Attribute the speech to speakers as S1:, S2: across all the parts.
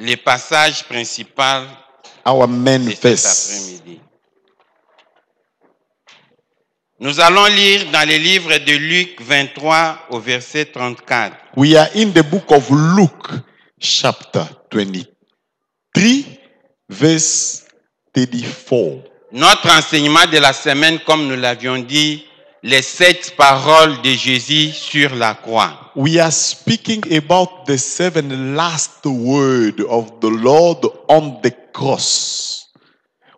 S1: le passage principal
S2: our main
S1: de cet
S2: verse.
S1: après-midi. Nous allons lire dans le livre de Luc 23 au verset 34.
S2: We are in the book of Luke, chapter 23, verse 34.
S1: Notre enseignement de la semaine, comme nous l'avions dit, les 7 paroles de Jésus sur la croix.
S2: We are speaking about the 7 last words of the Lord on the cross.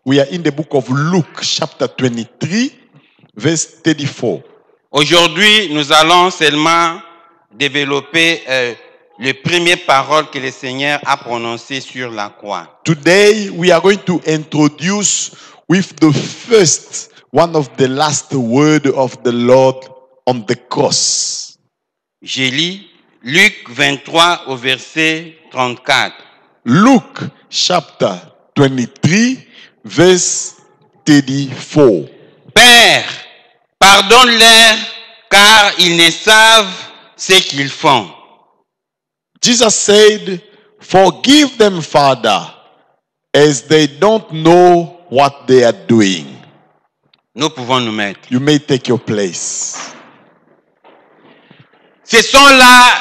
S2: We are in the book of Luke, chapter 23, verse 34.
S1: Aujourd'hui, nous allons seulement développer les premières paroles que le Seigneur a prononcées sur la croix.
S2: Today, we are going to introduce with the first one of the last words of the Lord on the cross.
S1: J'ai lu Luc 23 au verset 34.
S2: Luke chapter 23, verse 34.
S1: Père, pardonne-leur, car ils ne savent ce qu'ils font.
S2: Jesus said, "Forgive them, Father, as they don't know what they are doing."
S1: Nous pouvons nous mettre.
S2: You may take your place.
S1: Ce sont là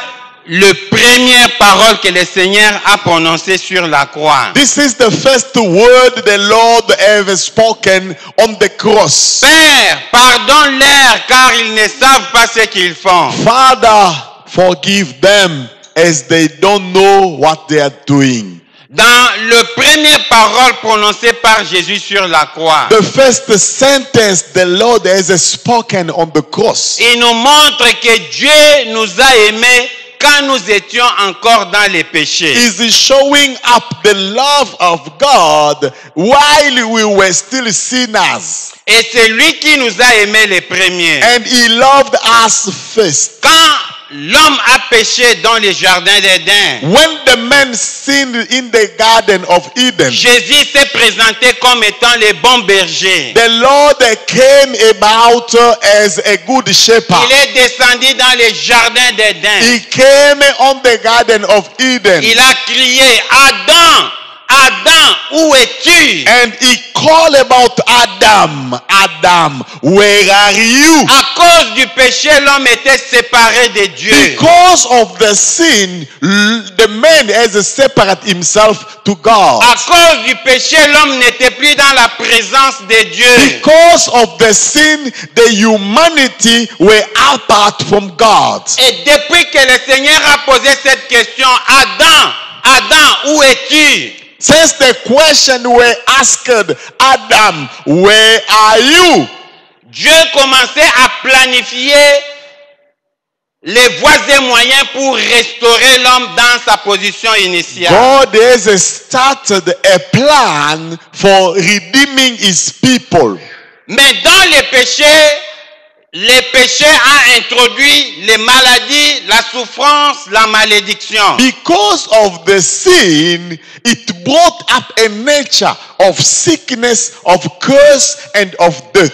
S1: les premières paroles que le Seigneur a prononcées sur la croix.
S2: This is the first word the Lord ever spoken on the cross.
S1: Père, pardonne-leur, car ils ne savent pas ce qu'ils font.
S2: Father, forgive them as they don't know what they are doing.
S1: Dans la première parole prononcée par Jésus sur la croix,
S2: The first sentence the Lord has spoken on the cross.
S1: il nous montre que Dieu nous a aimés quand nous étions encore dans les péchés.
S2: Is showing up the love of God while we were still sinners.
S1: Et c'est lui qui nous a aimés les premiers.
S2: And he loved us first.
S1: Quand l'homme a péché dans le jardin d'Éden,
S2: When the man sinned in the Garden of Eden,
S1: Jésus s'est présenté comme étant le bon berger.
S2: the Lord came about as a good shepherd.
S1: Il est descendu dans le jardin d'Éden.
S2: He came on the Garden of Eden.
S1: Il a crié, Adam, Adam, où es-tu?
S2: And he called about Adam. Adam, where are you?
S1: À cause du péché, l'homme était séparé de Dieu.
S2: Because of the sin, the man has to separate himself to God.
S1: À cause du péché, l'homme n'était plus dans la présence de Dieu.
S2: Because of the sin, the humanity were apart from God.
S1: Et depuis que le Seigneur a posé cette question, Adam, Adam, où es-tu?
S2: Since the question were asked, Adam, where are you?
S1: Dieu commençait à planifier les voies et moyens pour restaurer l'homme dans sa position initiale.
S2: God has started a plan for redeeming his people.
S1: Mais dans le péché a introduit les maladies, la souffrance, la malédiction.
S2: Because of the sin, it brought up a nature of sickness, of curse, and of death.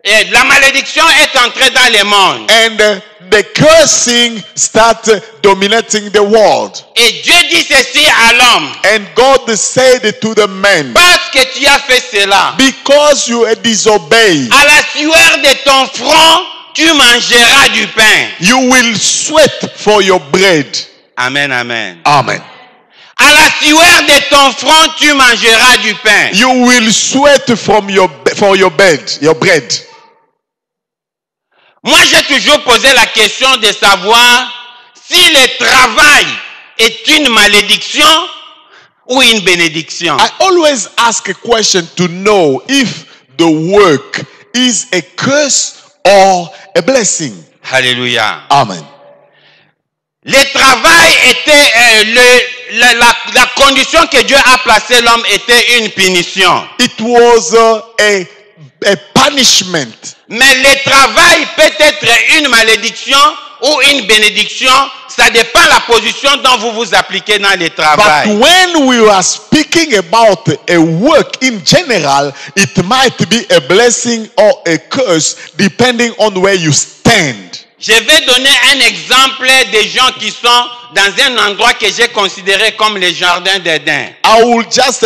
S1: Et la malédiction est entrée dans le monde.
S2: And the cursing started dominating the world.
S1: Et Dieu dit ceci à l'homme.
S2: And God said to the man,
S1: Parce que tu as fait cela,
S2: because you disobeyed,
S1: à la sueur de ton front, tu mangeras du pain.
S2: you will sweat for your bread.
S1: Amen, amen.
S2: Amen.
S1: À la sueur de ton front, tu mangeras du pain.
S2: You will sweat for your bread.
S1: Moi, j'ai toujours posé la question de savoir si le travail est une malédiction ou une bénédiction.
S2: I always ask a question to know if the work is a curse or a blessing.
S1: Alléluia.
S2: Amen.
S1: Le travail était la condition que Dieu a placée l'homme était une punition.
S2: It was a punishment.
S1: Mais le travail peut être une malédiction ou une bénédiction. Ça dépend de la position dont vous vous appliquez dans le
S2: But
S1: travail.
S2: when we are speaking about a work in general, it might be a blessing or a curse depending on where you stand.
S1: Je vais donner un exemple des gens qui sont dans un endroit que j'ai considéré comme le jardin d'Éden.
S2: I will just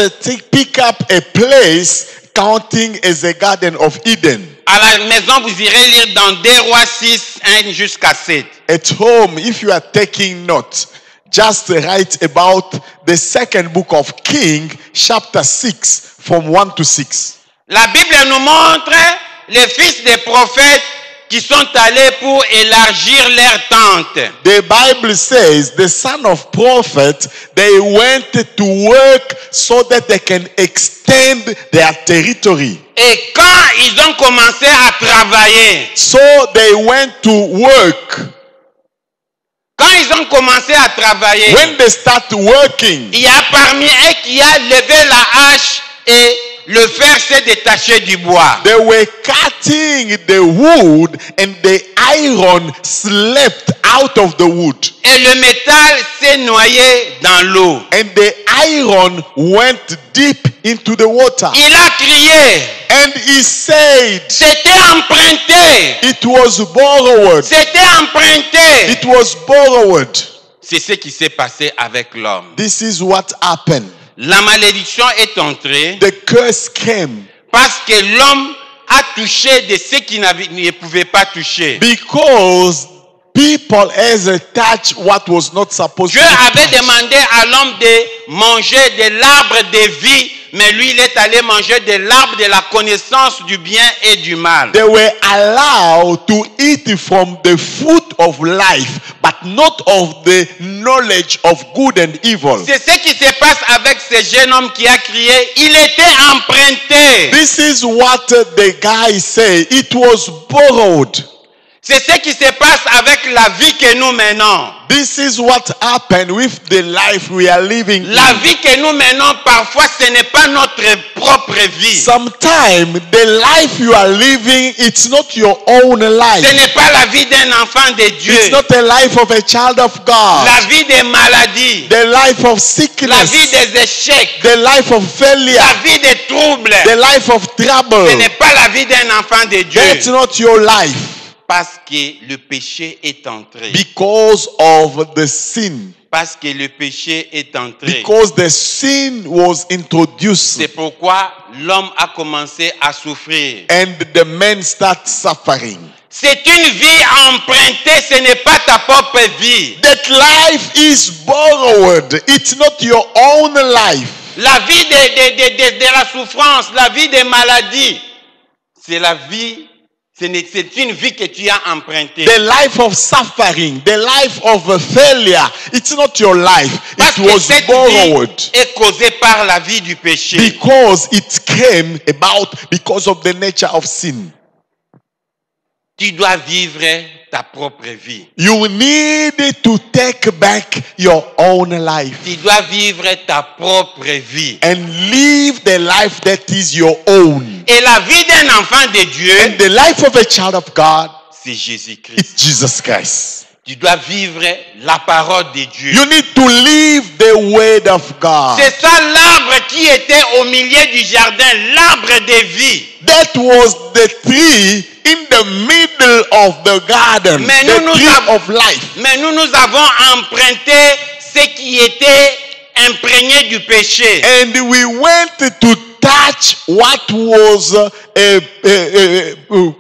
S2: pick up a place counting as a garden of Eden.
S1: À la maison, vous irez lire dans 2 Rois 6, 1 jusqu'à 7.
S2: At home, if you are taking notes, just write about the second book of King, chapter 6, from 1 to 6.
S1: La Bible nous montre les fils des prophètes qui sont allés pour élargir leur tente.
S2: The Bible says the son of prophet, they went to work so that they can extend their territory.
S1: Et quand ils ont commencé à travailler,
S2: So they went to work.
S1: quand ils ont commencé à travailler,
S2: When they start working,
S1: il y a parmi eux qui a levé la hache et le fer s'est détaché du bois.
S2: they were cutting the wood and the iron slipped out of the wood.
S1: Et le métal s'est noyé dans l'eau.
S2: And the iron went deep into the water.
S1: Il a crié,
S2: And he said,
S1: c'était emprunté,
S2: it was borrowed.
S1: c'était emprunté.
S2: It was borrowed.
S1: C'est ce qui s'est passé avec l'homme.
S2: This is what happened.
S1: La malédiction est entrée
S2: The curse came
S1: parce que l'homme a touché de ce qu'il ne pouvait pas toucher.
S2: because people has touched what was not supposed
S1: Dieu
S2: to be
S1: avait
S2: touched.
S1: demandé à l'homme de manger de l'arbre de vie, mais lui il est allé manger de l'arbre de la connaissance du bien et du mal.
S2: They were allowed to eat from the fruit of life, but not of the knowledge of good and evil.
S1: C'est ce qui se passe avec ce jeune homme qui a crié, il était emprunté.
S2: This is what the guy said. It was borrowed.
S1: C'est ce qui se passe avec la vie que nous menons.
S2: This is what happened with the life we are living.
S1: La vie que nous menons, parfois, ce n'est pas notre propre vie.
S2: Sometimes the life you are living, it's not your own life.
S1: Ce n'est pas la vie d'un enfant de Dieu.
S2: It's not the life of a child of God.
S1: La vie des maladies.
S2: The life of
S1: La
S2: sickness.
S1: vie des échecs.
S2: The life of failure.
S1: La vie des troubles.
S2: The life of trouble.
S1: Ce n'est pas la vie d'un enfant de Dieu.
S2: That's not your life.
S1: Parce que le péché est entré.
S2: Because of the sin.
S1: Parce que le péché est entré.
S2: Because the sin was introduced.
S1: C'est pourquoi l'homme a commencé à souffrir.
S2: And the men start suffering.
S1: C'est une vie empruntée, ce n'est pas ta propre vie.
S2: That life is borrowed. It's not your own life.
S1: La vie de la souffrance, la vie des maladies, c'est la vie, c'est une vie que tu as empruntée.
S2: The life of suffering, the life of failure, it's not your life.
S1: Parce
S2: It
S1: que
S2: was
S1: cette
S2: borrowed.
S1: vie est causée par la vie du péché.
S2: Because it came about because of the nature of sin.
S1: Tu dois vivre ta propre vie.
S2: You need to take back your own life
S1: Tu dois vivre ta propre vie.
S2: and live the life that is your own.
S1: Et la vie d'un enfant de Dieu,
S2: And the life of a child of God
S1: c'est Jésus-Christ.
S2: is Jesus Christ.
S1: Tu dois vivre la parole de Dieu.
S2: You need to live the word of God.
S1: C'est ça l'arbre qui était au milieu du jardin, l'arbre de vie.
S2: That was the tree in the middle of the garden,
S1: Mais
S2: the
S1: nous
S2: tree
S1: avons-
S2: of life.
S1: Mais nous avons emprunté ce qui était imprégné du péché.
S2: And we went to touch what was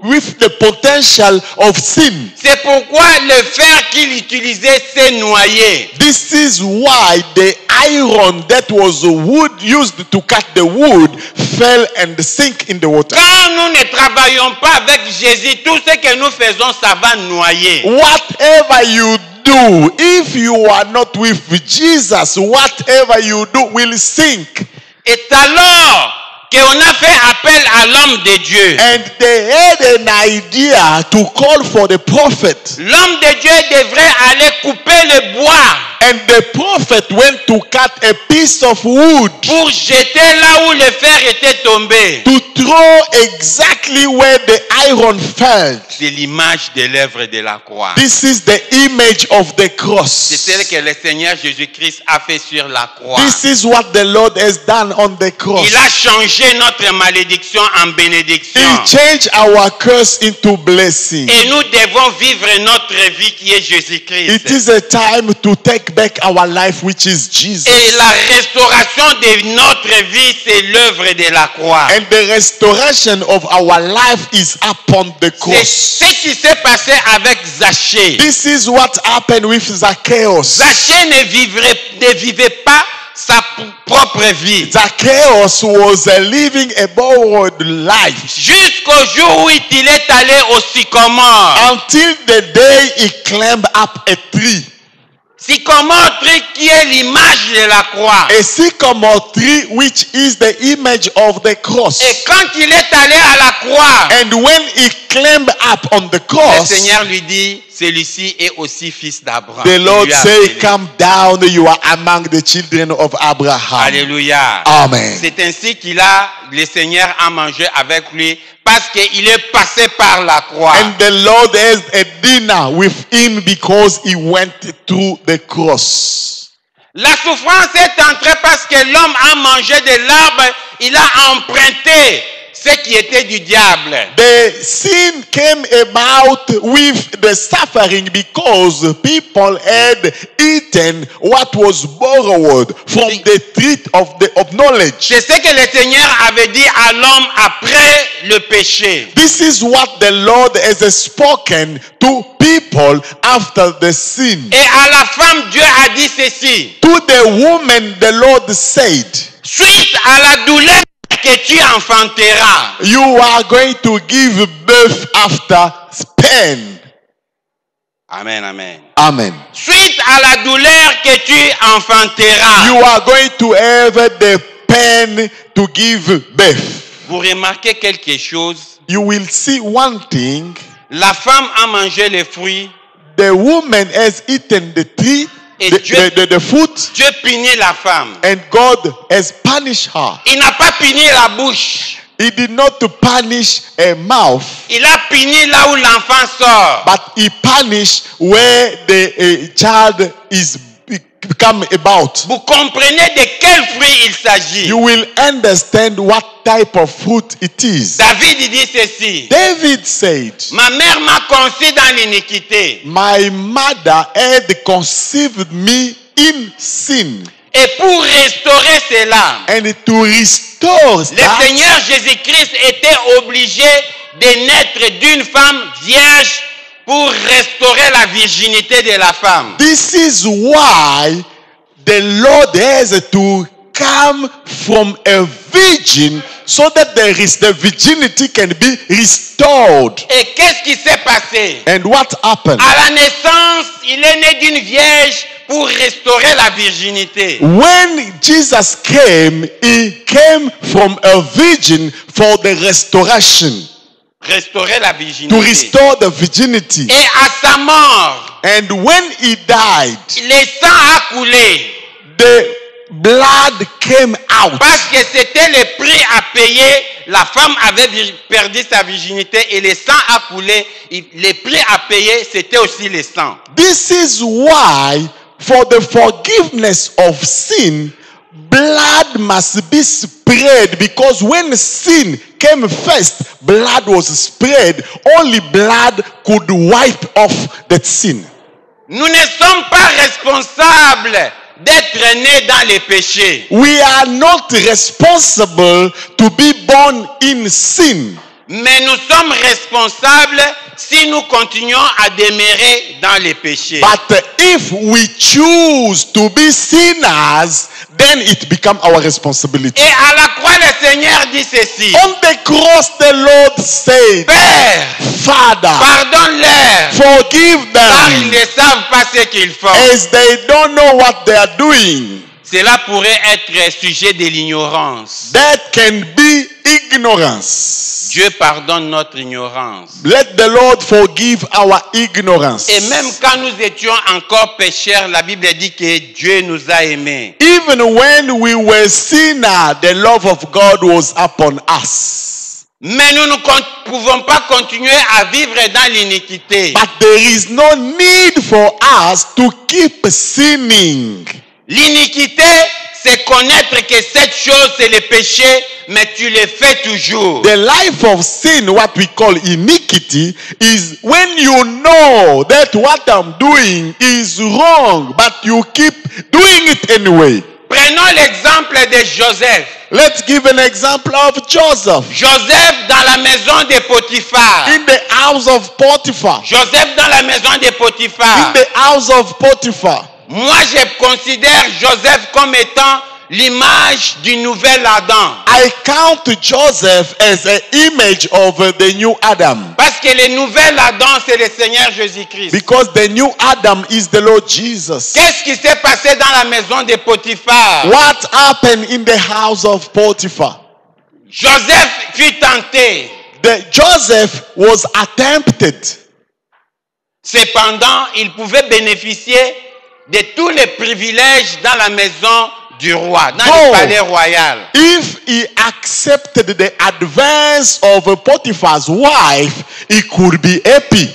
S2: with the potential of sin.
S1: C'est pourquoi le fer qu'il utilisait s'est noyé.
S2: This is why the iron that was wood used to cut the wood fell and sank in the water.
S1: Quand nous ne travaillons pas avec Jésus, tout ce que nous faisons, ça va noyer.
S2: Whatever you do, if you are not with Jesus, whatever you do will sink.
S1: Et alors qu'on a fait appel à l'homme de Dieu,
S2: And they had an idea to call for the prophet.
S1: l'homme de Dieu devrait aller couper le bois
S2: And the prophet went to cut a piece of wood
S1: pour jeter là où le fer était tombé.
S2: to throw exactly where the iron fell.
S1: C'est l'image de l'œuvre de la croix.
S2: This is the image of the
S1: C'est
S2: cross.
S1: celle que le Seigneur Jésus-Christ a fait sur la croix.
S2: This is what the Lord has done on the cross.
S1: Il a changé changer notre malédiction en bénédiction.
S2: He changed our curse into blessing.
S1: Et nous devons vivre notre vie qui est Jésus-Christ.
S2: It is a time to take back our life, which is Jesus.
S1: Et la restauration de notre vie, c'est l'œuvre de la croix.
S2: And the restoration of our life is upon the
S1: C'est
S2: cross.
S1: ce qui s'est passé avec Zachée.
S2: This is what happened with Zacchaeus.
S1: Zachée ne vivait pas sa propre vie.
S2: Zacchaeus was living a borrowed life
S1: Jusqu'au jour où il est allé au sycomore.
S2: until the day he climbed up a tree.
S1: Sycomore tree qui est l'image de la croix.
S2: A sycamore tree, which is the image of the cross.
S1: Et quand il est allé à la croix,
S2: And when he climbed up on the
S1: le
S2: cross,
S1: Seigneur lui dit, celui-ci est aussi fils d'Abraham.
S2: the
S1: Il
S2: Lord
S1: lui a
S2: said,
S1: appelé.
S2: come down, you are among the children of Abraham.
S1: Alléluia.
S2: Amen.
S1: C'est ainsi le Seigneur a mangé avec lui parce qu'il est passé par la croix.
S2: And the Lord has a dinner with him because he went through the cross.
S1: La souffrance est entrée parce que l'homme a mangé de l'arbre, il a emprunté ce qui était du diable.
S2: The sin came about with the suffering because people had eaten what was borrowed from the tree of knowledge.
S1: C'est ce que le Seigneur avait dit à l'homme après le péché.
S2: This is what the Lord has spoken to people after the sin.
S1: Et à la femme, Dieu a dit ceci.
S2: To the woman, the Lord said,
S1: Suite à la douleur que tu enfanteras,
S2: you are going to give birth after pain.
S1: Amen, amen.
S2: Amen.
S1: Suite à la douleur que tu enfanteras.
S2: You are going to have the pain to give birth.
S1: Vous remarquez quelque chose?
S2: You will see one thing.
S1: La femme a mangé les fruits.
S2: The woman has eaten the tree,
S1: Et
S2: the fruit,
S1: Dieu punit la femme.
S2: and God has punished her.
S1: Il n'a pas puni la bouche.
S2: He did not punish a mouth,
S1: Il a puni là où l'enfant sort.
S2: but he punished where the child is become about.
S1: Vous comprenez de quel fruit il s'agit?
S2: You will understand what type of fruit it is.
S1: David dit ceci.
S2: David said,
S1: Ma mère m'a conçu dans l'iniquité.
S2: my mother had conceived me in sin.
S1: Et pour restaurer cela,
S2: And to restore
S1: le
S2: that,
S1: Seigneur Jésus-Christ était obligé de naître d'une femme vierge pour restaurer la virginité de la femme.
S2: this is why the Lord has to come from a virgin so that the virginity can be restored.
S1: Et qu'est-ce qui s'est passé?
S2: And what happened?
S1: À la naissance, il est né d'une vierge pour restaurer la virginité.
S2: When Jesus came, he came from a virgin for the restoration,
S1: Restaurer la
S2: to
S1: virginité.
S2: restore the virginity.
S1: Et à sa mort,
S2: And when he died,
S1: le sang a coulé.
S2: the blood came out.
S1: Parce que c'était le prix à payer. La femme avait perdu sa virginité et le sang a coulé. Le prix à payer, c'était aussi le sang.
S2: This is why, for the forgiveness of sin, blood must be spread, because when sin came first, blood was spread. Only blood could wipe off that sin.
S1: Nous ne sommes pas responsables d'être nés dans les péchés.
S2: We are not responsible to be born in sin,
S1: Mais nous sommes responsables si nous continuons à demeurer dans les péchés.
S2: but if we choose to be sinners, then it becomes our responsibility.
S1: Et à la croix, le Seigneur dit ceci.
S2: On the cross, the Lord said,
S1: Père,
S2: Father,
S1: pardonne-leur,
S2: forgive
S1: car ils
S2: them,
S1: ne savent pas ce qu'ils font.
S2: as they don't know what they are doing.
S1: Cela pourrait être sujet de l'ignorance.
S2: That can be ignorance.
S1: Dieu pardonne notre ignorance.
S2: Let the Lord forgive our ignorance.
S1: Et même quand nous étions encore pécheurs, la Bible dit que Dieu nous a aimés.
S2: Even when we were sinners, the love of God was upon us.
S1: Mais nous ne pouvons pas continuer à vivre dans l'iniquité.
S2: But there is no need for us to keep sinning.
S1: L'iniquité, c'est connaître que cette chose, c'est le péché, mais tu le fais toujours.
S2: The life of sin, what we call iniquity, is when you know that what I'm doing is wrong, but you keep doing it anyway.
S1: Prenons l'exemple de Joseph.
S2: Let's give an example of Joseph.
S1: Joseph dans la maison de Potiphar.
S2: In the house of Potiphar.
S1: Joseph dans la maison de Potiphar.
S2: In the house of Potiphar.
S1: Moi, je considère Joseph comme étant l'image du nouvel Adam.
S2: I count Joseph as an image of the new Adam.
S1: Parce que le nouvel Adam, c'est le Seigneur Jésus-Christ.
S2: Because the new Adam is the Lord Jesus.
S1: Qu'est-ce qui s'est passé dans la maison de Potiphar?
S2: What happened in the house of Potiphar?
S1: Joseph fut tenté.
S2: Joseph was attempted.
S1: Cependant, il pouvait bénéficier de tous les privilèges dans la maison du roi, dans le palais royal.
S2: If he accepted the advance of Potiphar's wife, he could be happy.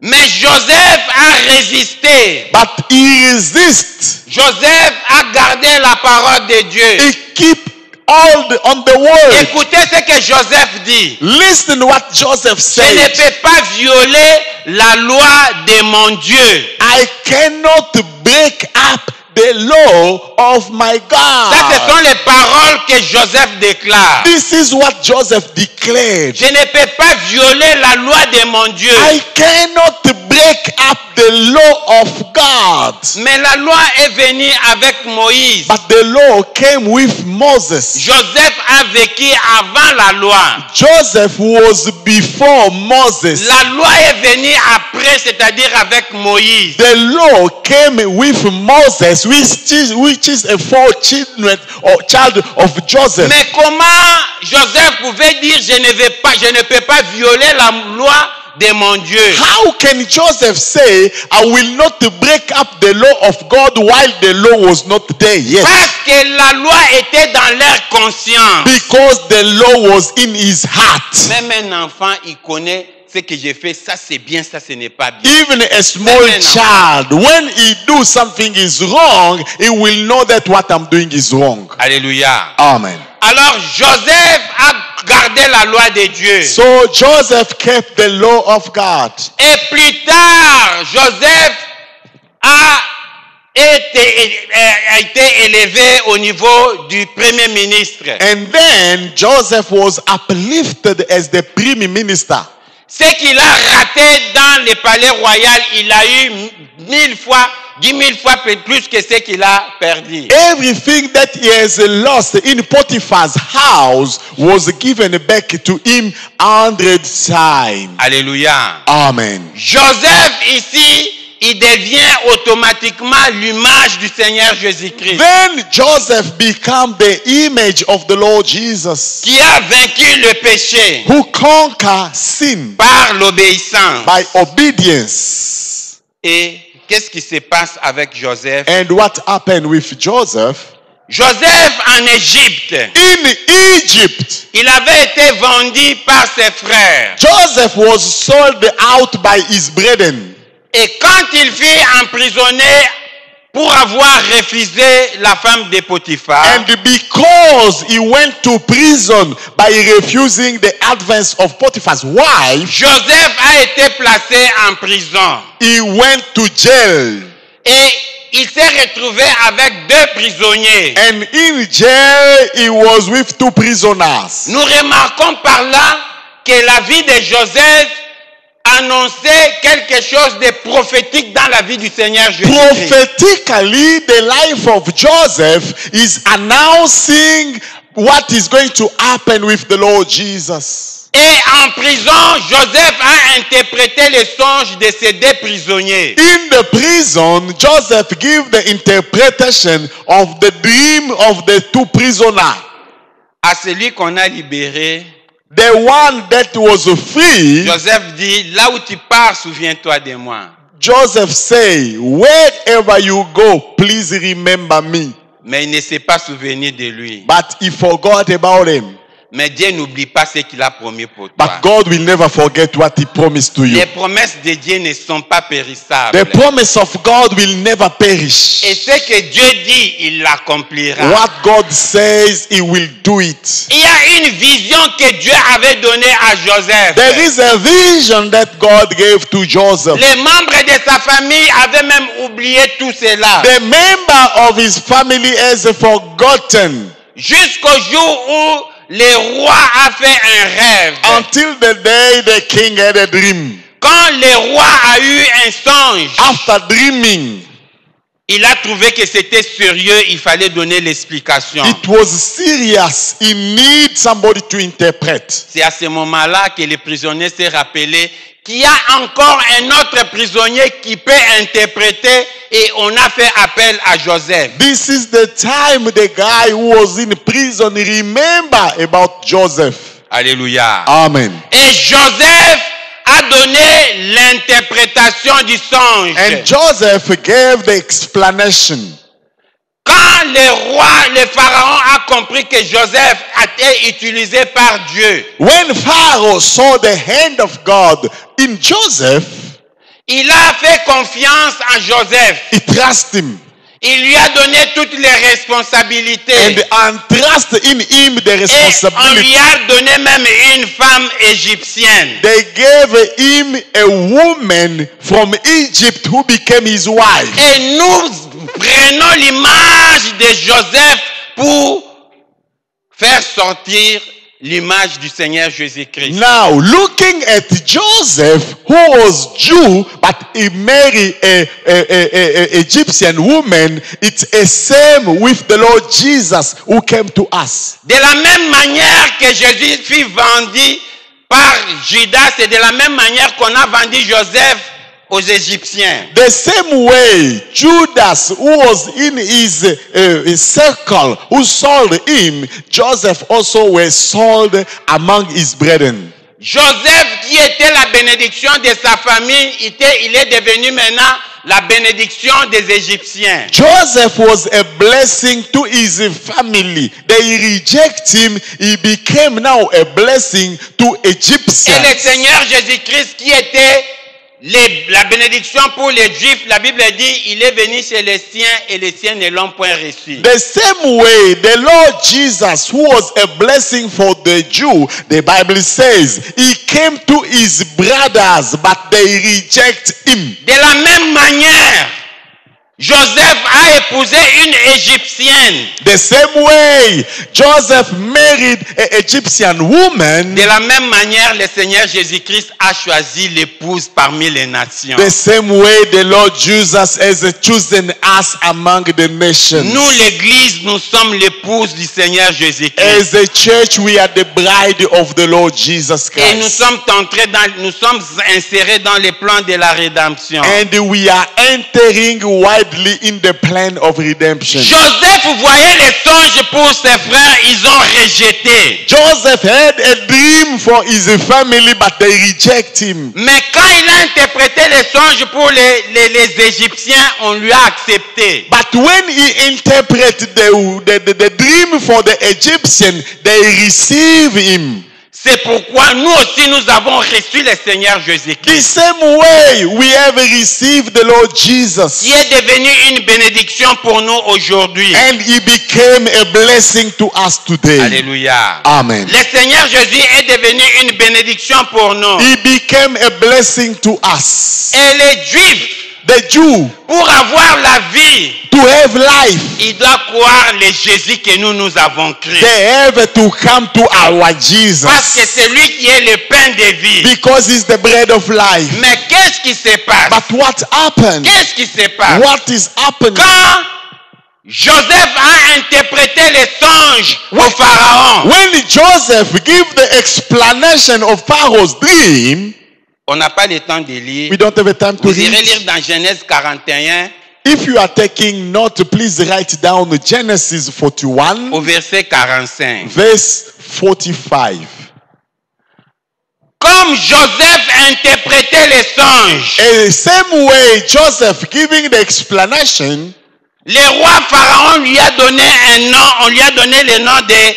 S1: Mais Joseph a résisté.
S2: But he resisted.
S1: Joseph a gardé la parole de Dieu.
S2: He keep on the word.
S1: Écoutez ce que Joseph dit.
S2: Listen what Joseph
S1: Je ne
S2: said.
S1: peux pas violer la loi de mon Dieu.
S2: I cannot break up the law of my
S1: Ça, ce
S2: God.
S1: sont les paroles que Joseph déclare.
S2: This is what Joseph declared.
S1: Je ne peux pas violer la loi de mon Dieu.
S2: I cannot break up the law of God.
S1: Mais la loi est venue avec Moïse.
S2: But the law came with Moses.
S1: Joseph a vécu avant la loi.
S2: Joseph was before Moses.
S1: La loi est venue après, c'est-à-dire avec Moïse.
S2: The law came with Moses, which is a four-children or child of Joseph.
S1: Mais comment Joseph pouvait dire je ne peux pas violer la loi de mon Dieu?
S2: How can Joseph say, I will not break up the law of God while the law was not there yet?
S1: Parce que la loi était dans leur conscience.
S2: Because the law was in his heart.
S1: Même un enfant, il connaît ce que j'ai fait, ça c'est bien, ça ce n'est pas bien.
S2: Even a small child, when he do something is wrong, he will know that what I'm doing is wrong.
S1: Alléluia.
S2: Amen.
S1: Alors Joseph a gardé la loi de Dieu.
S2: So Joseph kept the law of God.
S1: Et plus tard, Joseph a été élevé au niveau du premier ministre.
S2: And then Joseph was uplifted as the prime minister.
S1: Ce qu'il a raté dans le palais royal, il a eu 1000 fois, 10 000 fois plus que ce qu'il a perdu.
S2: Everything that he has lost in Potiphar's house was given back to him 100 times.
S1: Alléluia.
S2: Amen.
S1: Joseph ici, il devient automatiquement l'image du Seigneur Jésus-Christ.
S2: Then Joseph became the image of the Lord Jesus,
S1: Qui a vaincu le péché
S2: who conquered sin
S1: par l'obéissance.
S2: by obedience.
S1: Et qu'est-ce qui se passe avec Joseph?
S2: And what happened with Joseph?
S1: Joseph en Égypte,
S2: In Egypt,
S1: il avait été vendu par ses frères.
S2: Joseph was sold out by his brethren.
S1: Et quand il fut emprisonné pour avoir refusé la femme de Potiphar,
S2: And because he went to prison by refusing the advance of Potiphar's wife,
S1: Joseph a été placé en prison.
S2: he went to jail.
S1: Et il s'est retrouvé avec 2 prisonniers.
S2: And in jail, he was with 2 prisoners.
S1: Nous remarquons par là que la vie de Joseph annonçait quelque chose de prophétique dans la vie du Seigneur Jésus-Christ.
S2: Prophetically, the life of Joseph is announcing what is going to happen with the Lord Jesus.
S1: Et en prison, Joseph a interprété les songes de ces 2 prisonniers.
S2: In the prison, Joseph gave the interpretation of the dream of the 2 prisoners.
S1: À celui qu'on a libéré,
S2: The one that was free,
S1: Joseph dit, là où tu pars, souviens-toi de moi.
S2: Joseph say, wherever you go, please remember me.
S1: Mais il ne s'est pas souvenu de lui.
S2: But he forgot about him.
S1: Mais Dieu n'oublie pas ce qu'il a promis pour
S2: But
S1: toi.
S2: God will never forget what He promised to you.
S1: Les promesses de Dieu ne sont pas périssables.
S2: The promise of God will never perish.
S1: Et ce que Dieu dit, il l'accomplira.
S2: What God says, He will do it.
S1: Il y a une vision que Dieu avait donnée à Joseph.
S2: There is a vision that God gave to Joseph.
S1: Les membres de sa famille avaient même oublié tout cela.
S2: The member of his family has forgotten
S1: Jusqu'au jour où le roi a fait un rêve.
S2: until the day the king had a dream.
S1: Quand le roi a eu un songe,
S2: After dreaming,
S1: il a trouvé que c'était sérieux, il fallait donner l'explication.
S2: it was serious. He needs somebody to interpret.
S1: C'est à ce moment-là que le prisonnier s'est rappelé qu'il y a encore un autre prisonnier qui peut interpréter et on a fait appel à Joseph.
S2: This is the time the guy who was in prison remember about Joseph.
S1: Alléluia.
S2: Amen.
S1: Et Joseph a donné l'interprétation du songe.
S2: And Joseph gave the explanation.
S1: Quand le roi, le pharaon a compris que Joseph a été utilisé par Dieu,
S2: When Pharaoh saw the hand of God in Joseph,
S1: il a fait confiance en Joseph.
S2: he trusted him.
S1: Il lui a donné toutes les responsabilités.
S2: And entrust in him the
S1: Et on lui
S2: responsibility.
S1: a donné même une femme égyptienne.
S2: They gave him a woman from Egypt who became his wife.
S1: Et nous prenons l'image de Joseph pour faire sortir l'image du Seigneur Jésus-Christ.
S2: Now, looking at Joseph, who was Jew, but he married a Egyptian woman, it's a same with the Lord Jesus who came to us.
S1: De la même manière que Jésus fut vendu par Judas, c'est de la même manière qu'on a vendu Joseph aux Égyptiens.
S2: The same way Judas, who was in his circle, who sold him, Joseph also was sold among his brethren.
S1: Joseph, qui était la bénédiction de sa famille, il est devenu maintenant la bénédiction des Égyptiens.
S2: Joseph was a blessing to his family. They reject him. He became now a blessing to
S1: Et le
S2: Egyptians.
S1: Seigneur Jésus-Christ, qui était la bénédiction pour les Juifs, la Bible dit, il est venu chez les siens et les siens ne l'ont point reçu.
S2: The same way, the Lord Jesus, who was a blessing for the Jew, the Bible says, he came to his brothers, but they reject him.
S1: De la même manière, Joseph a épousé une Égyptienne.
S2: The same way, Joseph married an Egyptian woman.
S1: De la même manière, le Seigneur Jésus-Christ a choisi l'épouse parmi les nations.
S2: The same way, the Lord Jesus has chosen us among the nations.
S1: Nous, l'Église, nous sommes l'épouse du Seigneur Jésus-Christ.
S2: As a church, we are the bride of the Lord Jesus
S1: Et nous
S2: Christ.
S1: nous sommes insérés dans les plans de la rédemption.
S2: And we are entering widely in the plan of redemption.
S1: Joseph voyait les songes pour ses frères, ils ont rejeté.
S2: Joseph had a dream for his family, but they reject him.
S1: Mais quand il a interprété les songes pour les Égyptiens, on lui a accepté.
S2: But when he interpreted the dream for the Egyptian, they receive him.
S1: C'est pourquoi nous aussi nous avons reçu le Seigneur Jésus-Christ,
S2: The same way we have received the Lord Jesus.
S1: qui est devenu une bénédiction pour nous aujourd'hui.
S2: And he became a blessing to us today.
S1: Alléluia.
S2: Amen.
S1: Le Seigneur Jésus est devenu une bénédiction pour nous.
S2: He became a blessing to us.
S1: Et les Juifs,
S2: The Jew,
S1: pour avoir la vie,
S2: to have life,
S1: ils doivent croire le Jésus que nous avons créé.
S2: they have to come to our
S1: Parce que
S2: Jesus.
S1: c'est lui qui est le pain de vie.
S2: Because he's the bread of life.
S1: Mais qu'est-ce qui se passe?
S2: But what happened?
S1: Qu'est-ce qui se passe?
S2: What is happening?
S1: Quand Joseph a interprété les songes au Pharaon,
S2: When Joseph gave the explanation of Pharaoh's dream,
S1: on n'a pas le temps de lire.
S2: we don't have a time to
S1: Vous irez lire
S2: read.
S1: dans Genèse 41
S2: If you are taking note, please write down Genesis 41,
S1: au verset 45.
S2: verse 45.
S1: Comme Joseph interprétait les songes,
S2: In the same way, Joseph giving the explanation,
S1: le roi Pharaon lui a donné un nom, on lui a donné le nom de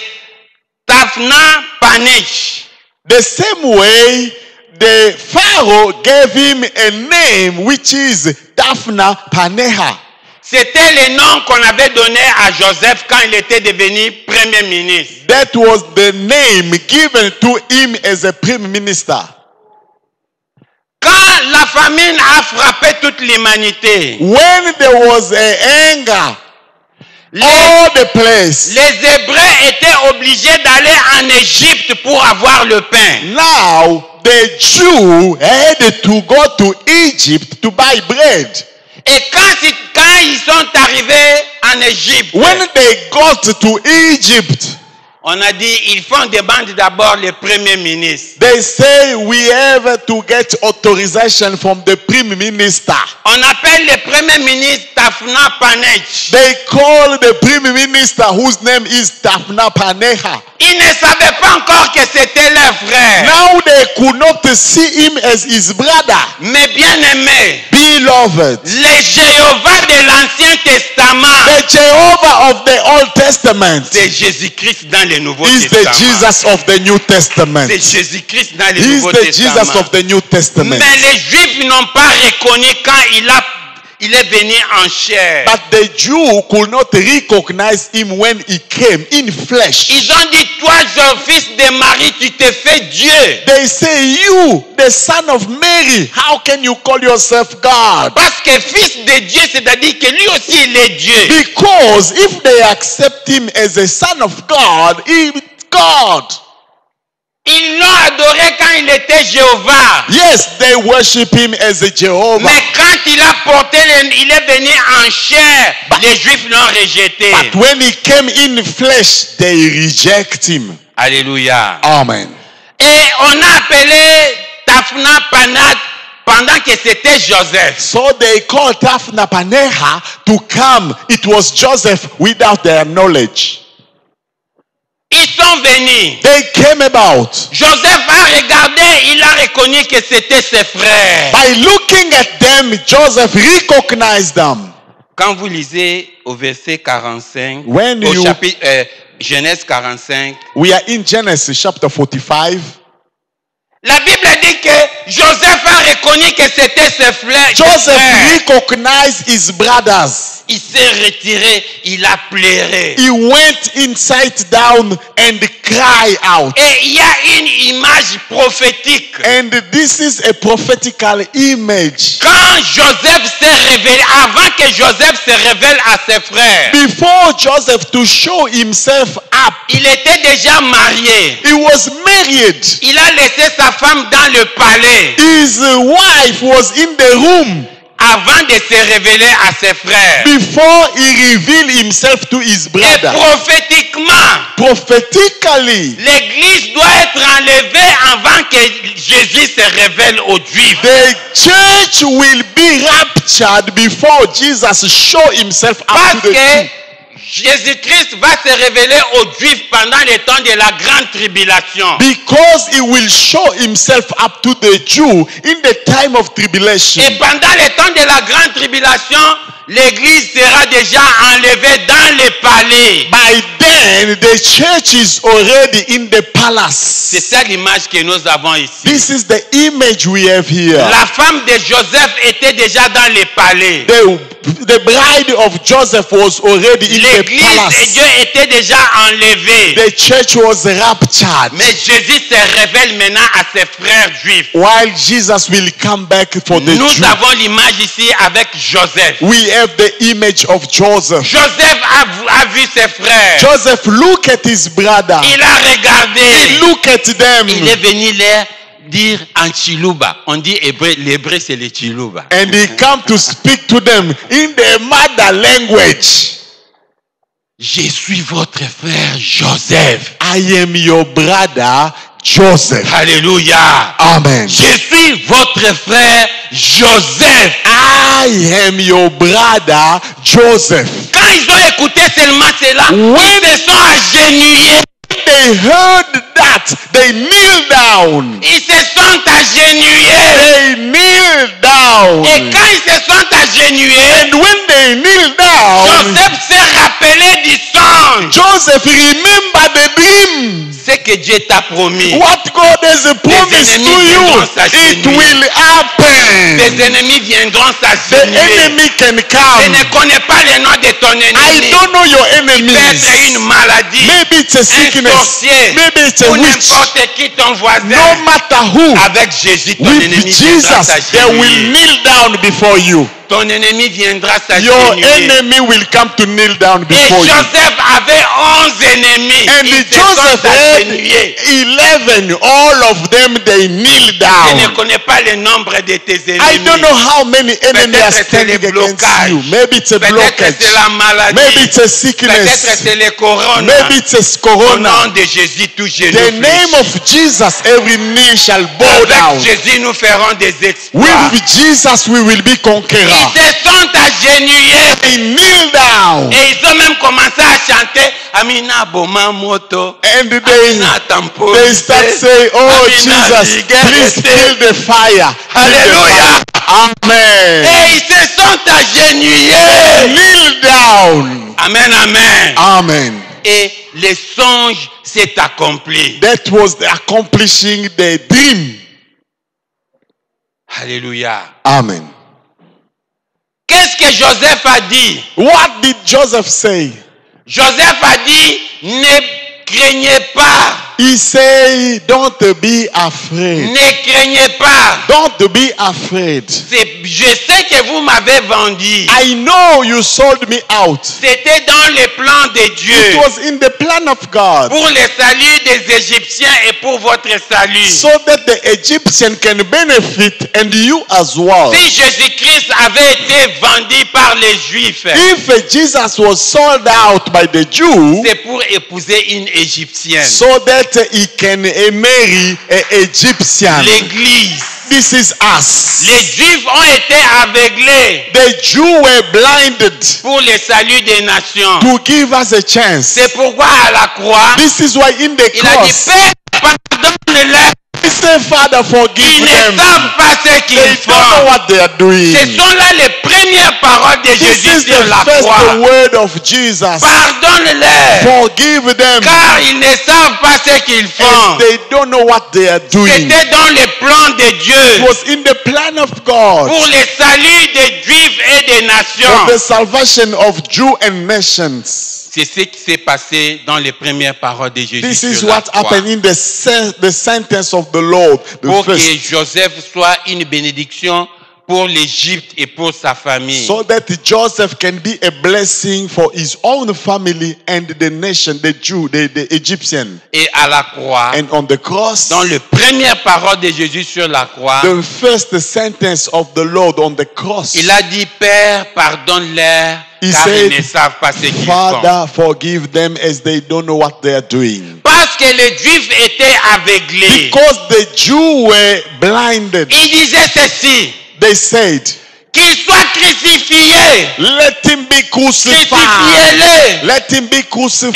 S1: ta Taphnath-Paneah.
S2: The same way, the Pharaoh gave him a name which is Taphnath-Paneah.
S1: C'était le nom qu'on avait donné à Joseph quand il était devenu premier ministre.
S2: That was the name given to him as a prime minister.
S1: Quand la famine a frappé toute l'humanité,
S2: When there was a anger,
S1: les,
S2: all the place.
S1: les Hébreux étaient obligés d'aller en Égypte pour avoir le pain.
S2: Now the Jew had to go to Egypt to buy bread.
S1: Et quand ils sont arrivés en Égypte,
S2: When they got to Egypt,
S1: on a dit il faut demander d'abord le premier ministre.
S2: they say we have to get authorization from the prime minister.
S1: On appelle le premier ministre Taphnath-Paneah.
S2: They call the prime minister whose name is Taphnath-Paneah.
S1: Ils ne savaient pas encore que c'était leur frère.
S2: Now they could not see him as his brother.
S1: Mais bien aimé,
S2: Beloved,
S1: le Jéhovah de l'Ancien Testament,
S2: the Jehovah of the Old Testament
S1: c'est Jésus-Christ dans le Nouveau
S2: is the
S1: Testament.
S2: Jesus of the New Testament.
S1: C'est Jésus-Christ dans le
S2: He is
S1: Nouveau
S2: the
S1: Testament.
S2: Jesus of the New Testament.
S1: Mais les Juifs n'ont pas reconnu quand il est venu en chair.
S2: But the Jew could not recognize him when he came in flesh.
S1: Ils ont dit, toi, fils de Marie, tu te fais Dieu.
S2: They say, you, the son of Mary, how can you call yourself God?
S1: Parce que fils de Dieu, c'est-à-dire que lui aussi, il est Dieu.
S2: Because if they accept him as a son of God, he is God.
S1: Ils l'ont adoré quand il était Jéhovah.
S2: Yes, they worship him as a Jehovah.
S1: Mais quand il a porté, il est venu en chair, les Juifs l'ont rejeté.
S2: But when he came in flesh, they reject him.
S1: Alléluia.
S2: Amen.
S1: Et on a appelé Taphnath-Paneah pendant que c'était Joseph.
S2: So they called Taphnath-Paneah to come. It was Joseph without their knowledge.
S1: Ils sont venus.
S2: They came about.
S1: Joseph a regardé, il a reconnu que c'était ses frères.
S2: By looking at them, Joseph recognized them.
S1: Quand vous lisez au verset 45,
S2: When
S1: au
S2: you-
S1: chapitre Genèse 45,
S2: We are in Genesis chapter 45.
S1: la Bible dit que Joseph a reconnu que c'était ses frères.
S2: Joseph recognized his brothers.
S1: Il s'est retiré, il a pleuré.
S2: He went inside down and cried out.
S1: Et il y a une image prophétique.
S2: And this is a prophetical image.
S1: Quand Joseph s'est révélé, avant que Joseph se révèle à ses frères,
S2: Before Joseph to show himself up,
S1: il était déjà marié.
S2: he was married.
S1: Il a laissé sa femme dans le palais
S2: His wife was in the room
S1: avant de se révéler à ses frères.
S2: before he revealed himself to his
S1: Et
S2: brother.
S1: prophétiquement,
S2: Prophetically,
S1: l'église doit être enlevée avant que Jésus se révèle aux Juifs.
S2: the church will be raptured before Jesus show himself up
S1: Parce
S2: to the
S1: que
S2: Jews.
S1: Jésus-Christ va se révéler aux Juifs pendant le temps de la grande tribulation.
S2: Because he will show himself up to the Jew in the time of tribulation.
S1: Et pendant le temps de la grande tribulation, l'église sera déjà enlevée dans les palais.
S2: By then, the church is already in the
S1: C'est
S2: palace.
S1: ça l'image que nous avons ici.
S2: This is the image we have here.
S1: La femme de Joseph était déjà dans les palais.
S2: The bride of Joseph was already in the
S1: L'église et Dieu
S2: palace.
S1: étaient déjà enlevés.
S2: The church was raptured.
S1: Mais Jésus se révèle maintenant à ses frères juifs.
S2: While Jesus will come back for the
S1: Nous
S2: Jews.
S1: avons l'image ici avec Joseph.
S2: We have the image of Joseph.
S1: Joseph a vu ses frères.
S2: Joseph look at his brother.
S1: Il a regardé.
S2: He look at them.
S1: Il est venu leur dire en Chiluba. On dit hébreu, l'hébreu c'est le Chiluba.
S2: And he come to speak to them in the mother language.
S1: Je suis votre frère Joseph.
S2: I am your brother Joseph.
S1: Alléluia.
S2: Amen.
S1: Je suis votre frère Joseph.
S2: I am your brother Joseph.
S1: Quand ils ont écouté seulement cela,
S2: Oui.
S1: ils se sont agenouillés.
S2: They heard that. They kneel down.
S1: Ils se sont agenouillés.
S2: They kneel down.
S1: Et quand ils se sont agenouillés,
S2: And when they kneel down,
S1: Joseph s'est rappelé du songe.
S2: Joseph remember the dream.
S1: Ce que Dieu t'a promis.
S2: What God has promised to you, it will happen.
S1: Tes ennemis viendront
S2: The
S1: s'agenouiller.
S2: enemy can
S1: Je
S2: come.
S1: ne connais pas le nom de ton
S2: I
S1: ennemi.
S2: don't know your
S1: Peut-être une
S2: enemies.
S1: maladie,
S2: Maybe it's a
S1: un
S2: sickness.
S1: sorcier,
S2: Maybe it's a
S1: ou
S2: witch.
S1: n'importe qui ton voisin.
S2: No matter who,
S1: Avec Jésus, ton
S2: with
S1: ennemi viendra
S2: Jesus, they will
S1: s'agenouiller.
S2: kneel down before you.
S1: Ton ennemi viendra
S2: Your
S1: s'agenouiller.
S2: enemy will come to kneel down
S1: Et
S2: before you.
S1: Joseph avait 11 ennemis.
S2: And
S1: Ils se
S2: Joseph
S1: sont
S2: had
S1: agenouillés.
S2: 11. All of them, they kneel
S1: Je ne
S2: down.
S1: connais pas le nombre de tes
S2: I
S1: ennemis.
S2: don't know how many enemies are
S1: Peut-être c'est
S2: standing
S1: les
S2: against
S1: blocages.
S2: you. Maybe it's a
S1: Peut-être
S2: blockage.
S1: c'est la maladie.
S2: Maybe it's a
S1: Peut-être
S2: sickness.
S1: c'est le corona.
S2: Maybe it's a
S1: Au
S2: corona.
S1: nom de Jésus, tout genou
S2: The name
S1: fléchit.
S2: of Jesus, every knee shall bow down.
S1: Avec Jésus, nous ferons des exploits.
S2: With Jesus, we will be conquerors.
S1: Ils se sont agenouillés.
S2: They kneel down.
S1: Et ils ont même commencé à chanter Amina Boma Moto.
S2: And
S1: Amina Tampo.
S2: they start saying, oh Jesus, please kill the fire.
S1: Alléluia.
S2: Amen.
S1: Et ils se sont agenouillés.
S2: Kneel down.
S1: Amen, amen.
S2: Amen.
S1: Et le songe s'est accompli.
S2: That was the accomplishing the dream.
S1: Alléluia.
S2: Amen.
S1: Qu'est-ce que Joseph a dit?
S2: What did Joseph say?
S1: Joseph a dit, ne craignez pas.
S2: He said, don't be afraid.
S1: Ne craignez pas.
S2: Don't be afraid.
S1: Je sais que vous m'avez vendu.
S2: I know you sold me out.
S1: C'était dans le plan de Dieu.
S2: It was in the plan of God.
S1: Pour le salut des Égyptiens et pour votre salut.
S2: So that the Egyptian can benefit and you as well.
S1: Si Jésus-Christ avait été vendu par les Juifs,
S2: If Jesus was sold out by the Jew,
S1: c'est pour épouser une Égyptienne.
S2: so that he can marry an Egyptian.
S1: L'Église.
S2: This is us.
S1: Les Juifs ont été aveuglés
S2: The Jews were blinded
S1: pour le salut des nations.
S2: to give us a chance.
S1: C'est pourquoi à la croix,
S2: This is why in the
S1: il a dit,
S2: cross,
S1: Père, pardonne-leur.
S2: he said, Father, forgive
S1: Ils ne
S2: them.
S1: savent pas ce
S2: They
S1: qu'ils
S2: don't know
S1: font.
S2: what they are doing.
S1: Ce sont là les premières paroles de
S2: This
S1: Jésus
S2: is
S1: sur
S2: the
S1: la
S2: first
S1: croix.
S2: word of Jesus.
S1: Pardonne-leur,
S2: Forgive them.
S1: car ils ne savent pas ce qu'ils font.
S2: And they don't know what they are doing.
S1: C'était dans le plan de
S2: It
S1: Dieu
S2: was in the plan of God
S1: pour le salut des Juifs et des
S2: for
S1: nations.
S2: the salvation of Jews and nations.
S1: C'est ce qui s'est passé dans les premières paroles de Jésus
S2: This is
S1: sur la
S2: what
S1: croix.
S2: happened in the sentence of the Lord. The
S1: Pour que
S2: first.
S1: Joseph soit une bénédiction pour l'Égypte et pour sa famille.
S2: So that Joseph can be a blessing for his own family and the nation, the Jew, the Egyptian.
S1: Et à la croix,
S2: And on the cross,
S1: dans les premières paroles de Jésus sur la croix,
S2: the first sentence of the Lord on the cross,
S1: il a dit, Père, pardonne-leur,
S2: He
S1: car
S2: said,
S1: ils ne savent pas ce qu'ils font.
S2: Father, forgive them as they don't know what they are doing.
S1: Parce que les Juifs étaient aveuglés.
S2: Because the Jews were blinded.
S1: Ils disaient ceci,
S2: They said,
S1: qu'il soit crucifié,
S2: let him be crucified.
S1: crucifiez-le,
S2: Let him be
S1: et que
S2: crucified.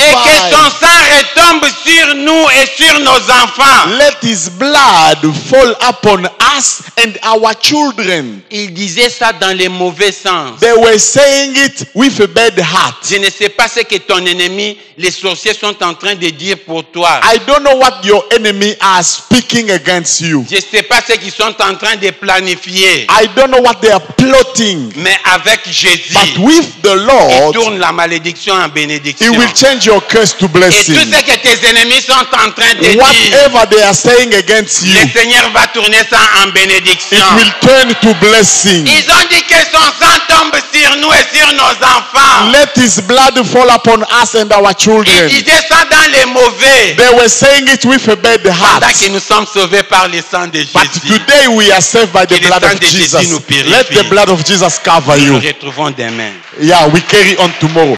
S1: son sang retombe sur nous et sur nos enfants.
S2: Let his blood fall upon us and our children.
S1: Ils disaient ça dans le mauvais sens.
S2: They were saying it with a bad heart.
S1: Je ne sais pas ce que ton ennemi, les sorciers sont en train de dire pour toi.
S2: I don't know what your enemy are speaking against you.
S1: Je ne sais pas ce qu'ils sont en train de planifier.
S2: I don't know what they are plotting.
S1: Mais avec Jésus,
S2: But with the
S1: il
S2: Lord,
S1: tourne la malédiction en
S2: He
S1: bénédiction.
S2: will change your curse to
S1: Et tout
S2: blessing.
S1: ce que tes ennemis sont en train de dire,
S2: Whatever they are saying against you,
S1: le Seigneur va tourner ça en bénédiction.
S2: it will turn to blessing.
S1: Ils ont dit que son sang tombe sur nous et sur nos enfants.
S2: Let his blood fall upon us and our
S1: Ils
S2: children.
S1: disaient ça dans les mauvais.
S2: They were saying it with a bad heart.
S1: Pendant que nous sommes sauvés par le sang de
S2: But
S1: Jésus.
S2: today we are saved by the
S1: Que le
S2: blood
S1: sang
S2: of
S1: de Jésus
S2: Jesus.
S1: nous purifie.
S2: Let the blood of Jesus cover
S1: Nous
S2: you.
S1: nous retrouvons demain.
S2: Yeah, we carry on tomorrow.